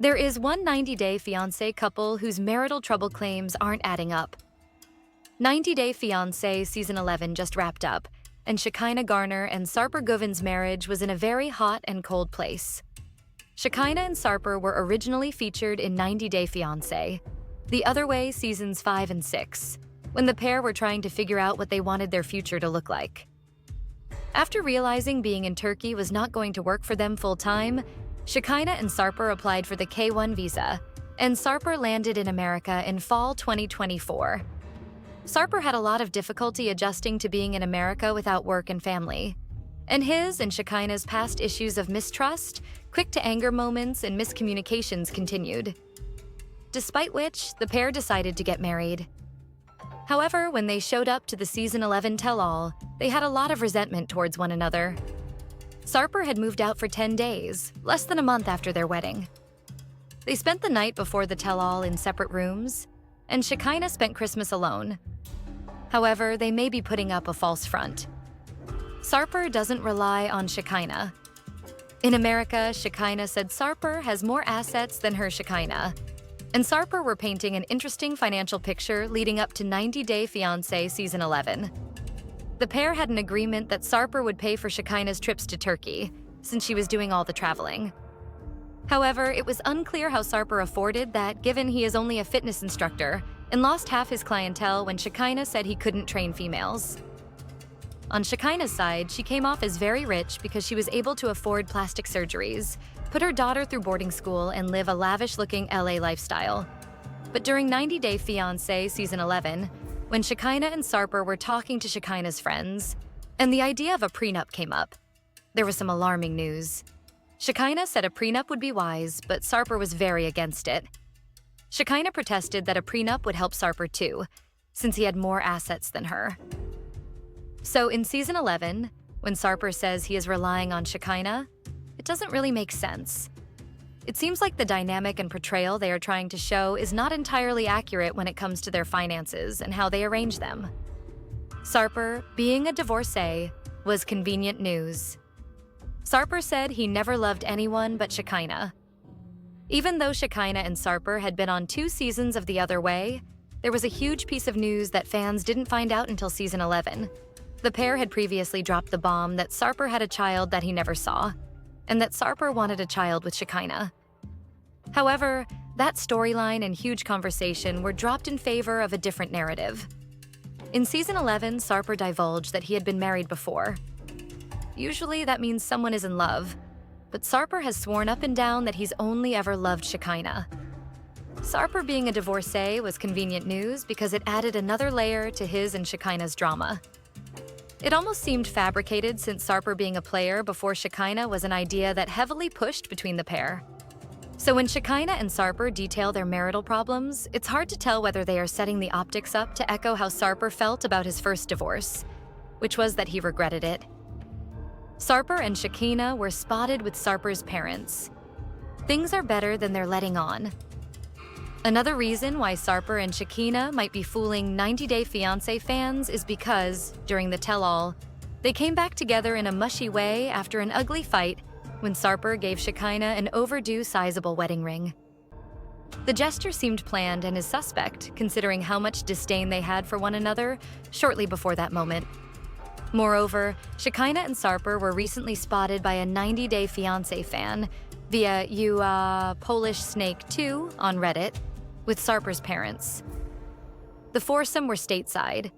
There is one 90-day fiancé couple whose marital trouble claims aren't adding up. 90 Day Fiancé Season 11 just wrapped up, and Shekinah Garner and Sarper Govin's marriage was in a very hot and cold place. Shekinah and Sarper were originally featured in 90 Day Fiancé, The Other Way Seasons 5 and 6, when the pair were trying to figure out what they wanted their future to look like. After realizing being in Turkey was not going to work for them full-time, Shekinah and Sarper applied for the K-1 visa, and Sarper landed in America in fall 2024. Sarper had a lot of difficulty adjusting to being in America without work and family, and his and Shekinah's past issues of mistrust, quick-to-anger moments, and miscommunications continued. Despite which, the pair decided to get married. However, when they showed up to the Season 11 tell-all, they had a lot of resentment towards one another. Sarper had moved out for 10 days, less than a month after their wedding. They spent the night before the tell-all in separate rooms, and Shekinah spent Christmas alone. However, they may be putting up a false front. Sarper doesn't rely on Shekinah. In America, Shekinah said Sarper has more assets than her Shekinah, and Sarper were painting an interesting financial picture leading up to 90 Day Fiancé Season 11. The pair had an agreement that Sarper would pay for Shekinah's trips to Turkey, since she was doing all the traveling. However, it was unclear how Sarper afforded that, given he is only a fitness instructor and lost half his clientele when Shekinah said he couldn't train females. On Shekinah's side, she came off as very rich because she was able to afford plastic surgeries, put her daughter through boarding school, and live a lavish-looking LA lifestyle. But during 90 Day Fiancé Season 11, when Shekinah and Sarper were talking to Shekinah's friends, and the idea of a prenup came up, there was some alarming news. Shekinah said a prenup would be wise, but Sarper was very against it. Shekinah protested that a prenup would help Sarper too, since he had more assets than her. So in Season 11, when Sarper says he is relying on Shekinah, it doesn't really make sense. It seems like the dynamic and portrayal they are trying to show is not entirely accurate when it comes to their finances and how they arrange them. Sarper, being a divorcee, was convenient news. Sarper said he never loved anyone but Shekinah. Even though Shekinah and Sarper had been on 2 seasons of The Other Way, there was a huge piece of news that fans didn't find out until Season 11. The pair had previously dropped the bomb that Sarper had a child that he never saw, and that Sarper wanted a child with Shekinah. However, that storyline and huge conversation were dropped in favor of a different narrative. In Season 11, Sarper divulged that he had been married before. Usually that means someone is in love, but Sarper has sworn up and down that he's only ever loved Shekinah. Sarper being a divorcee was convenient news because it added another layer to his and Shekinah's drama. It almost seemed fabricated since Sarper being a player before Shekinah was an idea that heavily pushed between the pair. So when Shekinah and Sarper detail their marital problems, it's hard to tell whether they are setting the optics up to echo how Sarper felt about his first divorce, which was that he regretted it. Sarper and Shekinah were spotted with Sarper's parents. Things are better than they're letting on. Another reason why Sarper and Shekinah might be fooling 90 Day Fiancé fans is because, during the tell-all, they came back together in a mushy way after an ugly fight when Sarper gave Shekinah an overdue sizable wedding ring. The gesture seemed planned and is suspect, considering how much disdain they had for one another shortly before that moment. Moreover, Shekinah and Sarper were recently spotted by a 90 Day Fiancé fan via Polish Snake 2 on Reddit with Sarper's parents. The foursome were stateside,